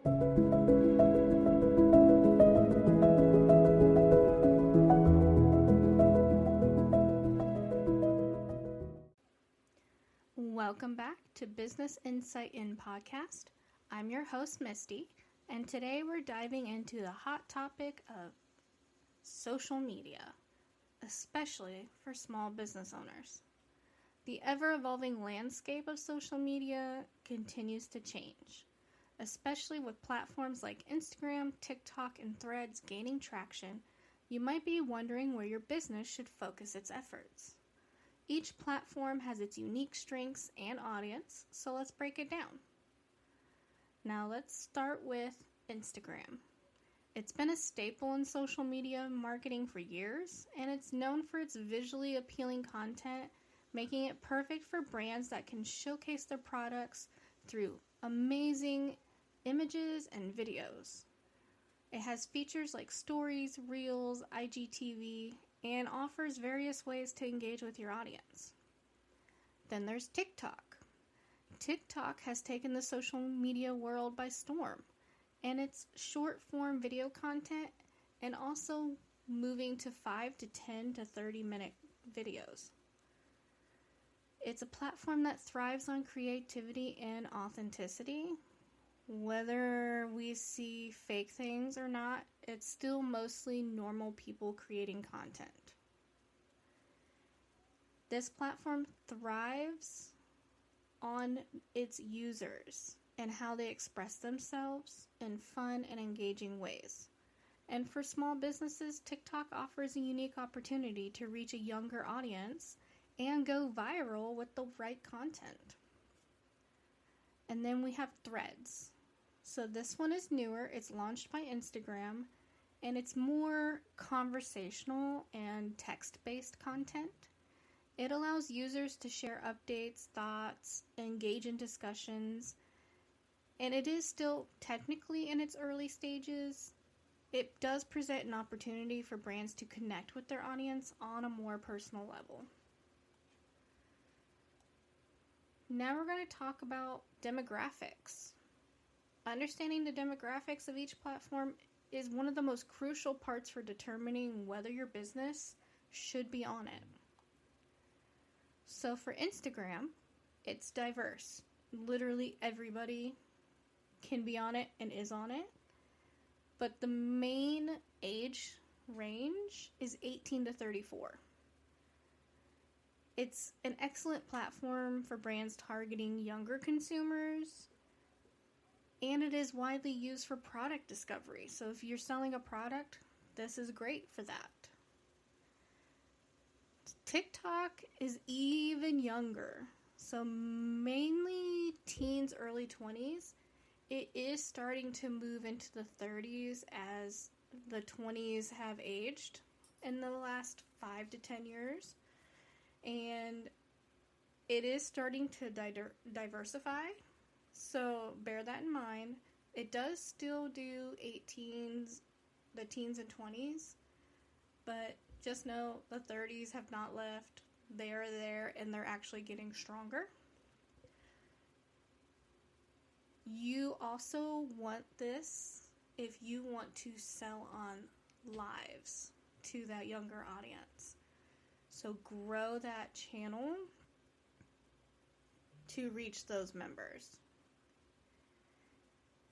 Welcome back to Business Insight In Podcast. I'm your host, Misty, and today we're diving into the hot topic of social media, especially for small business owners. The ever-evolving landscape of social media continues to change, especially with platforms like Instagram, TikTok, and Threads gaining traction. You might be wondering where your business should focus its efforts. Each platform has its unique strengths and audience, so let's break it down. Now let's start with Instagram. It's been a staple in social media marketing for years, and it's known for its visually appealing content, making it perfect for brands that can showcase their products through amazing images and videos. It has features like stories, reels, IGTV, and offers various ways to engage with your audience. Then there's TikTok. TikTok has taken the social media world by storm, and its short-form video content and also moving to 5 to 10 to 30-minute videos. It's a platform that thrives on creativity and authenticity. Whether we see fake things or not, it's still mostly normal people creating content. This platform thrives on its users and how they express themselves in fun and engaging ways. And for small businesses, TikTok offers a unique opportunity to reach a younger audience and go viral with the right content. And then we have Threads. So this one is newer. It's launched by Instagram, and it's more conversational and text-based content. It allows users to share updates, thoughts, engage in discussions, and it is still technically in its early stages. It does present an opportunity for brands to connect with their audience on a more personal level. Now we're going to talk about demographics. Understanding the demographics of each platform is one of the most crucial parts for determining whether your business should be on it. So for Instagram, it's diverse. Literally everybody can be on it and is on it. But the main age range is 18 to 34. It's an excellent platform for brands targeting younger consumers, and it is widely used for product discovery. So if you're selling a product, this is great for that. TikTok is even younger. So mainly teens, early 20s. It is starting to move into the 30s as the 20s have aged in the last 5 to 10 years. And it is starting to diversify. So bear that in mind. It does still do the teens and 20s, but just know the 30s have not left. They are there, and they're actually getting stronger. You also want this if you want to sell on lives to that younger audience. So grow that channel to reach those members.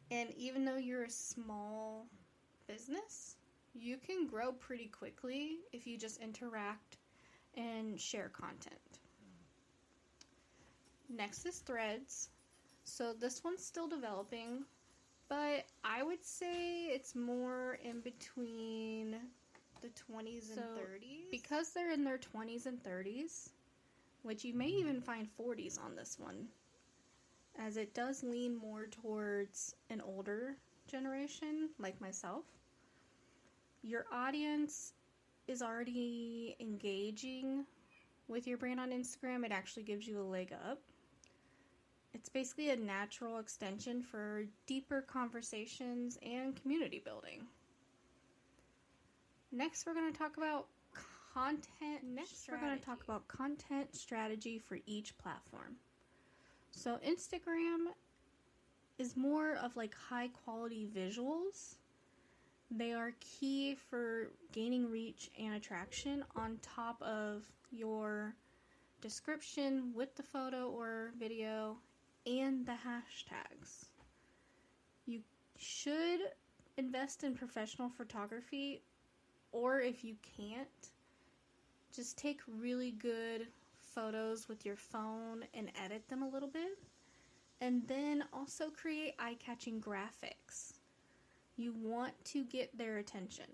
And even though you're a small business, you can grow pretty quickly if you just interact and share content. Next is Threads. So this one's still developing, but I would say it's more in between the 20s and 30s. Because they're in their 20s and 30s, which you may even find 40s on this one, as it does lean more towards an older generation like myself. Your audience is already engaging with your brand on Instagram. It actually gives you a leg up. It's basically a natural extension for deeper conversations and community building. Next, we're going to talk about content strategy for each platform. So Instagram is more of like high quality visuals. They are key for gaining reach and attraction on top of your description with the photo or video and the hashtags. You should invest in professional photography, or if you can't, just take really good photos with your phone and edit them a little bit. And then also create eye-catching graphics. You want to get their attention.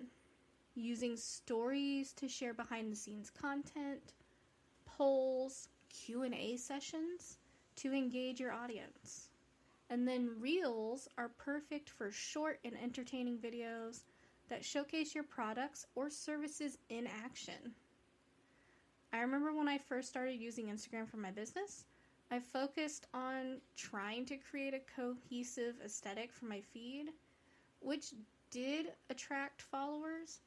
Using stories to share behind-the-scenes content, polls, Q&A sessions to engage your audience. And then reels are perfect for short and entertaining videos that showcase your products or services in action. I remember when I first started using Instagram for my business, I focused on trying to create a cohesive aesthetic for my feed, which did attract followers,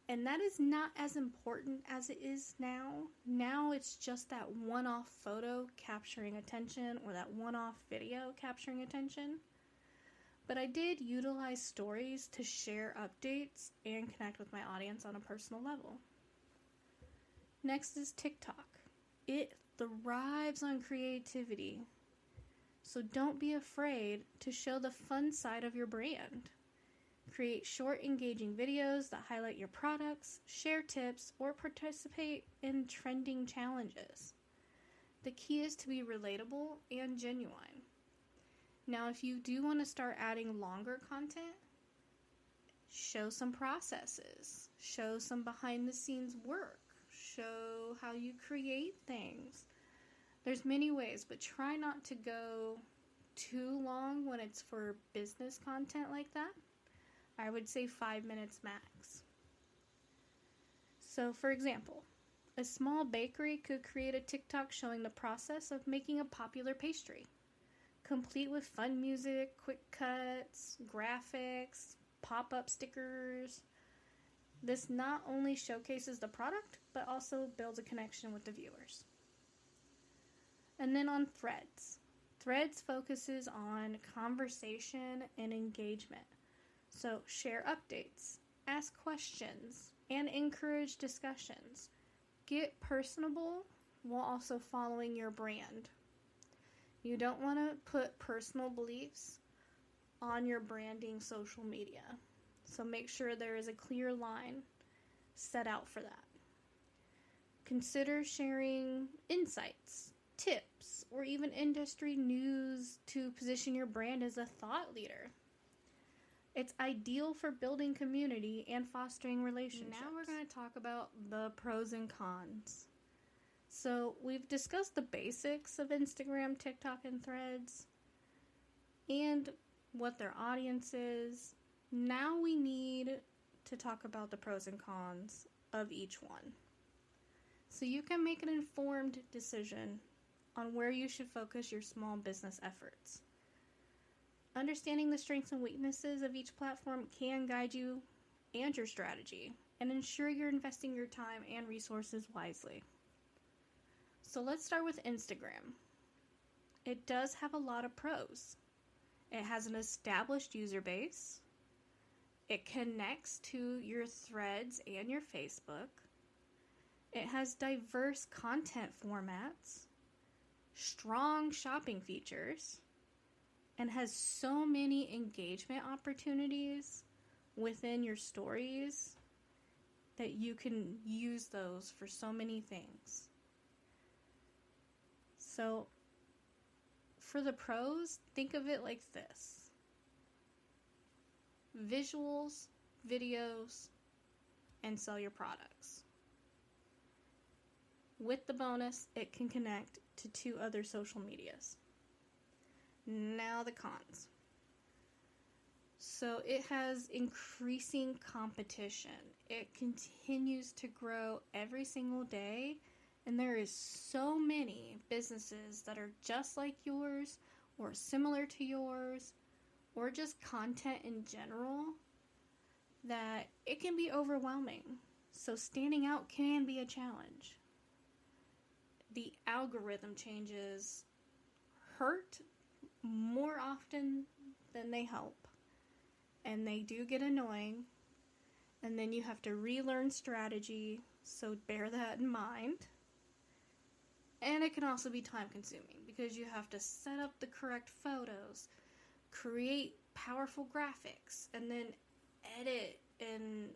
and that is not as important as it is now. Now it's just that one-off photo capturing attention or that one-off video capturing attention. But I did utilize stories to share updates and connect with my audience on a personal level. Next is TikTok. It thrives on creativity. So don't be afraid to show the fun side of your brand. Create short, engaging videos that highlight your products, share tips, or participate in trending challenges. The key is to be relatable and genuine. Now, if you do want to start adding longer content, show some processes, show some behind-the-scenes work, show how you create things. There's many ways, but try not to go too long when it's for business content like that. I would say 5 minutes max. So, for example, a small bakery could create a TikTok showing the process of making a popular pastry, complete with fun music, quick cuts, graphics, pop-up stickers. This not only showcases the product, but also builds a connection with the viewers. And then on Threads. Threads focuses on conversation and engagement. So share updates, ask questions, and encourage discussions. Get personable while also following your brand. You don't want to put personal beliefs on your branding social media. So make sure there is a clear line set out for that. Consider sharing insights, tips, or even industry news to position your brand as a thought leader. It's ideal for building community and fostering relationships. Now we're going to talk about the pros and cons. So we've discussed the basics of Instagram, TikTok, and Threads, and what their audience is. Now we need to talk about the pros and cons of each one, so you can make an informed decision on where you should focus your small business efforts. Understanding the strengths and weaknesses of each platform can guide you and your strategy and ensure you're investing your time and resources wisely. So let's start with Instagram. It does have a lot of pros. It has an established user base. It connects to your Threads and your Facebook. It has diverse content formats, strong shopping features, and has so many engagement opportunities within your stories that you can use those for so many things. So, for the pros, think of it like this: visuals, videos, and sell your products. With the bonus, it can connect to 2 other social medias. Now the cons. So it has increasing competition. It continues to grow every single day, and there is so many businesses that are just like yours or similar to yours, or just content in general, that it can be overwhelming. So standing out can be a challenge. The algorithm changes hurt more often than they help. And they do get annoying. And then you have to relearn strategy, so bear that in mind. And it can also be time consuming because you have to set up the correct photos, create powerful graphics, and then edit and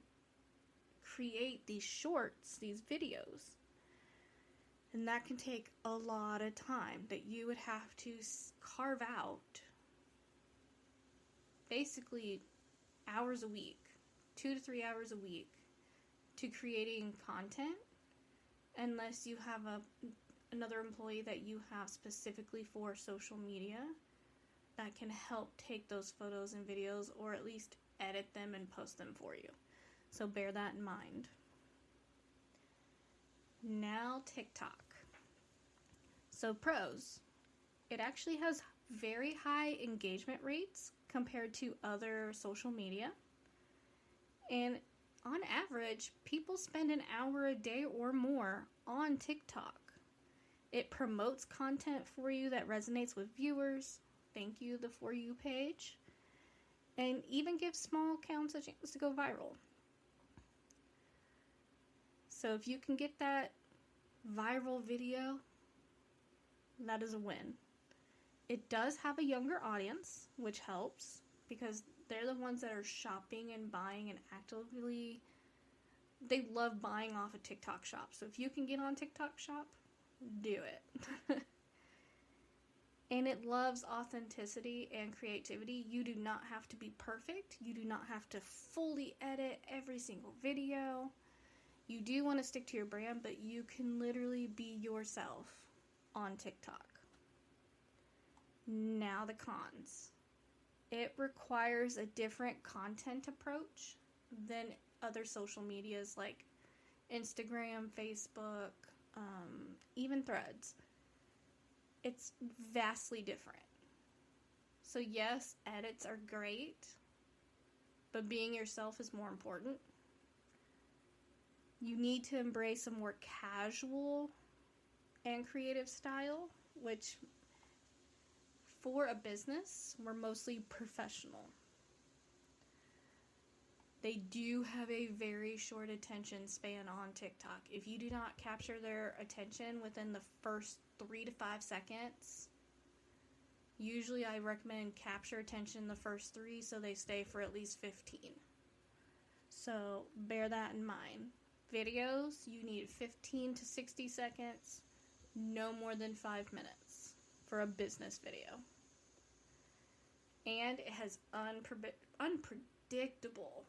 create these shorts, these videos. And that can take a lot of time that you would have to carve out basically hours a week, 2 to 3 hours a week to creating content, unless you have another employee that you have specifically for social media that can help take those photos and videos, or at least edit them and post them for you. So bear that in mind. Now TikTok. So pros. It actually has very high engagement rates compared to other social media. And on average, people spend an hour a day or more on TikTok. It promotes content for you that resonates with viewers. Thank you, the For You page. And even gives small accounts a chance to go viral. So if you can get that viral video, that is a win. It does have a younger audience, which helps, because they're the ones that are shopping and buying and actively, they love buying off a TikTok shop. So if you can get on TikTok shop, do it. And it loves authenticity and creativity. You do not have to be perfect. You do not have to fully edit every single video. You do want to stick to your brand, but you can literally be yourself on TikTok. Now the cons. It requires a different content approach than other social medias like Instagram, Facebook, even Threads. It's vastly different. So yes, edits are great, but being yourself is more important. You need to embrace a more casual and creative style, which for a business, we're mostly professional. They do have a very short attention span on TikTok. If you do not capture their attention within the first 3 to 5 seconds, usually I recommend capture attention the first 3 so they stay for at least 15. So bear that in mind. Videos, you need 15 to 60 seconds, no more than 5 minutes for a business video. And it has unpredictable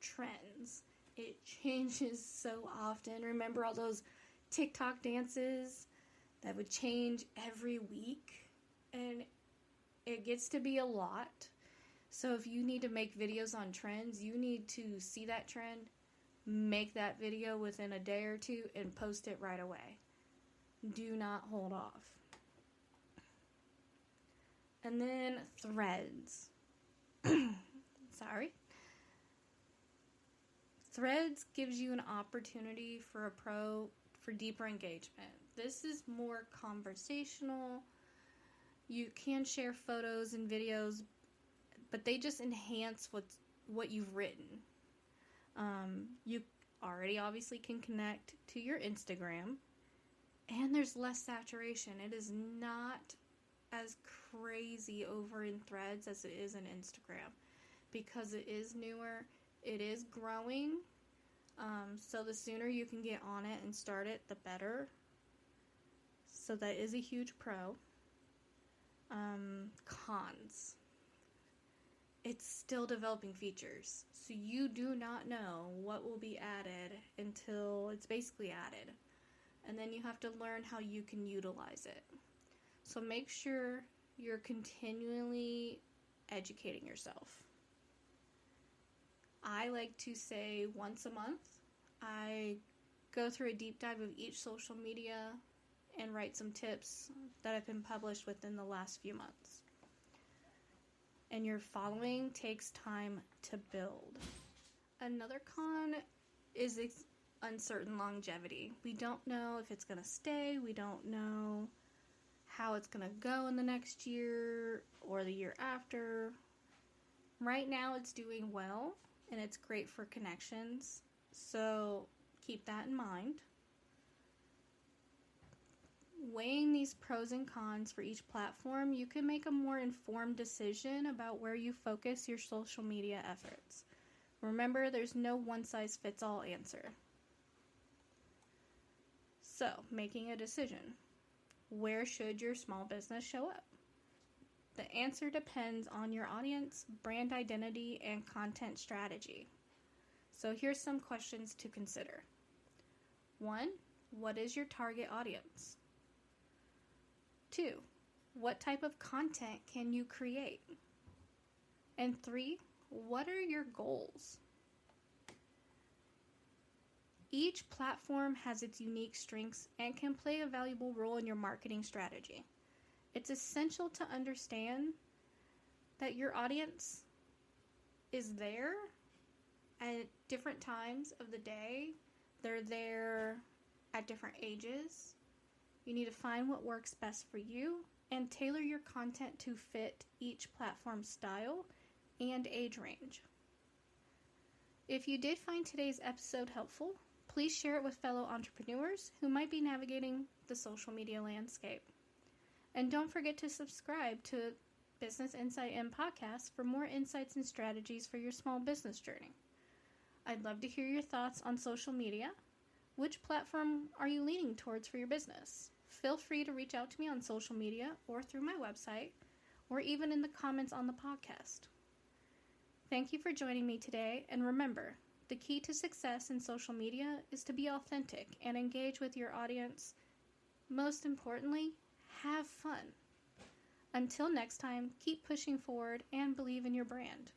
trends. It changes so often. Remember all those TikTok dances that would change every week? And it gets to be a lot. So if you need to make videos on trends, you need to see that trend, make that video within a day or two, and post it right away. Do not hold off. And then Threads. Sorry. Threads gives you an opportunity for deeper engagement. This is more conversational. You can share photos and videos, but they just enhance what you've written. You already obviously can connect to your Instagram, and there's less saturation. It is not as crazy over in Threads as it is in Instagram, because it is newer, it is growing, so the sooner you can get on it and start it, the better. So that is a huge pro. Cons. It's still developing features, so you do not know what will be added until it's basically added, and then you have to learn how you can utilize it. So make sure you're continually educating yourself. I like to say once a month, I go through a deep dive of each social media and write some tips that have been published within the last few months. And your following takes time to build. Another con is uncertain longevity. We don't know if it's going to stay. We don't know how it's going to go in the next year or the year after. Right now it's doing well and it's great for connections, so keep that in mind. Weighing these pros and cons for each platform, you can make a more informed decision about where you focus your social media efforts. Remember, there's no one-size-fits-all answer. So, making a decision. Where should your small business show up? The answer depends on your audience, brand identity, and content strategy. So here's some questions to consider. 1. What is your target audience? 2. What type of content can you create? And 3. What are your goals? Each platform has its unique strengths and can play a valuable role in your marketing strategy. It's essential to understand that your audience is there at different times of the day. They're there at different ages. You need to find what works best for you and tailor your content to fit each platform's style and age range. If you did find today's episode helpful, please share it with fellow entrepreneurs who might be navigating the social media landscape. And don't forget to subscribe to Business Insight In podcast for more insights and strategies for your small business journey. I'd love to hear your thoughts on social media. Which platform are you leaning towards for your business? Feel free to reach out to me on social media or through my website, or even in the comments on the podcast. Thank you for joining me today, and remember, the key to success in social media is to be authentic and engage with your audience. Most importantly, have fun. Until next time, keep pushing forward and believe in your brand.